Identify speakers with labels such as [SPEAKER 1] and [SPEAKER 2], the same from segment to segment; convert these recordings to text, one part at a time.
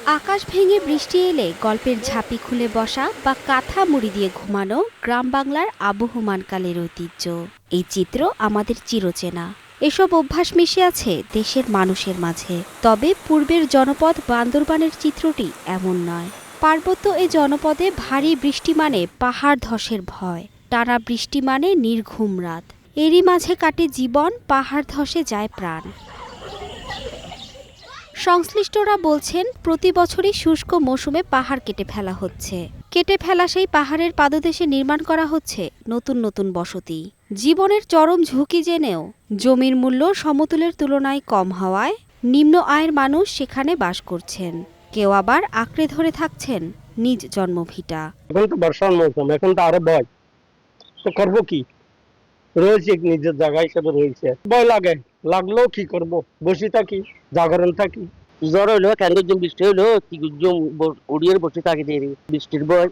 [SPEAKER 1] আকাশ ভেঙে বৃষ্টি এলে গল্পের ঝাঁপি খুলে বসা বা কাঁথা মুড়ি দিয়ে ঘুমানো গ্রাম বাংলার আবহমানকালের ঐতিহ্য। এই চিত্র আমাদের চিরচেনা। এসব অভ্যাস মিশে আছে দেশের মানুষের মাঝে। তবে পূর্বের জনপদ বান্দরবানের চিত্রটি এমন নয়। পার্বত্য এ জনপদে ভারী বৃষ্টি মানে পাহাড় ধসের ভয়, টানা বৃষ্টি মানে নির্ঘুম রাত। এরই মাঝে কাটে জীবন, পাহাড় ধসে যায় প্রাণ। সংশ্লিষ্টরা বলছেন, প্রতি বছরই শুষ্ক মৌসুমে পাহাড় কেটে ফেলা হচ্ছে। কেটে ফেলা সেই পাহাড়ের পাদদেশে নির্মাণ করা হচ্ছে নতুন নতুন বসতি। জীবনের চরম ঝুঁকি জেনেও জমির মূল্য সমতুলের তুলনায় কম হওয়ায় নিম্ন আয়ের মানুষ সেখানে বাস করছেন। কেউ আবার আঁকড়ে ধরে থাকছেন নিজ জন্মভিটা।
[SPEAKER 2] এখন তো বর্ষার মৌসুম, এখন তো আরো ভয়। তো করবো কি, রয়েছে নিজের জায়গা হিসেবে রয়েছে, ভয় লাগে। লাগলেও কি করব, বসে থাকি, জাগরণ থাকি।
[SPEAKER 3] জ্বর হইলো কেন বৃষ্টি হইলো উড়িয়ে বসে থাকি দেরি বৃষ্টির ভয়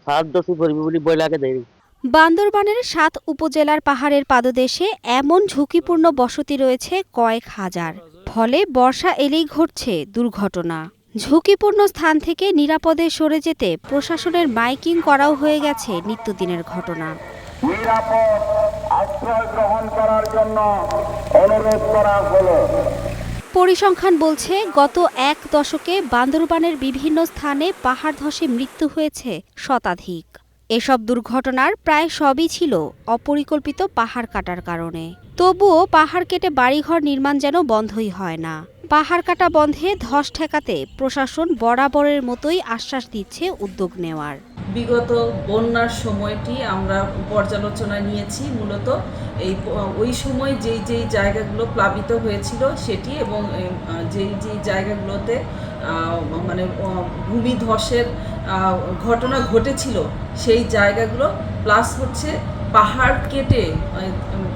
[SPEAKER 3] সাত দশই পড়বে বলে ভয় লাগে দেরি।
[SPEAKER 1] বান্দরবানের ৭ উপজেলার পাহাড়ের পাদদেশে এমন ঝুঁকিপূর্ণ বসতি রয়েছে কয়েক হাজার। ফলে বর্ষা এলেই ঘটছে দুর্ঘটনা। ঝুঁকিপূর্ণ স্থান থেকে নিরাপদে সরে যেতে প্রশাসনের মাইকিং করাও হয়ে গেছে নিত্যদিনের ঘটনা।
[SPEAKER 4] নিরাপদ আশ্রয় গ্রহণ করার জন্য অনুরোধ করা হলো।
[SPEAKER 1] পরিসংখ্যান বলছে, গত এক দশকে বান্দরবানের বিভিন্ন স্থানে পাহাড় ধসে মৃত্যু হয়েছে শতাধিক। এসব দুর্ঘটনার প্রায় সবই ছিল অপরিকল্পিত পাহাড় কাটার কারণে। তবুও পাহাড় কেটে বাড়িঘর নির্মাণ যেন বন্ধই হয় না। পাহাড় কাটা বন্ধে ধস ঠেকাতে প্রশাসন বরাবরের মতোই আশ্বাস দিচ্ছে উদ্যোগ নেওয়ার।
[SPEAKER 5] বিগত বন্যার সময়টি আমরা পর্যালোচনায় নিয়েছি। মূলত ওই সময় যেই জায়গাগুলো প্লাবিত হয়েছিল সেটি এবং যেই জায়গাগুলোতে মানে ভূমিধসের ঘটনা ঘটেছিল সেই জায়গাগুলো, প্লাস হচ্ছে পাহাড় কেটে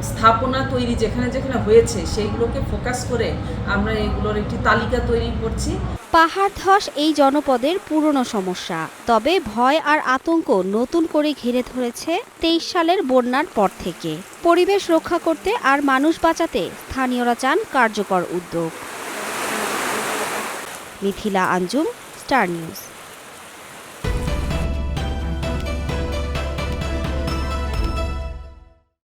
[SPEAKER 5] স্থাপনা তৈরি যেখানে যেখানে হয়েছে সেইগুলোকে ফোকাস করে আমরা এগুলোর একটি তালিকা তৈরি করছি।
[SPEAKER 1] পাহাড় ধস এই জনপদের পুরনো সমস্যা। তবে ভয় আর আতঙ্ক নতুন করে ঘিরে ধরেছে ২৩ সালের বন্যার পর থেকে। পরিবেশ রক্ষা করতে আর মানুষ বাঁচাতে স্থানীয়রা চান কার্যকর উদ্যোগ। Mithila Anjum, star news.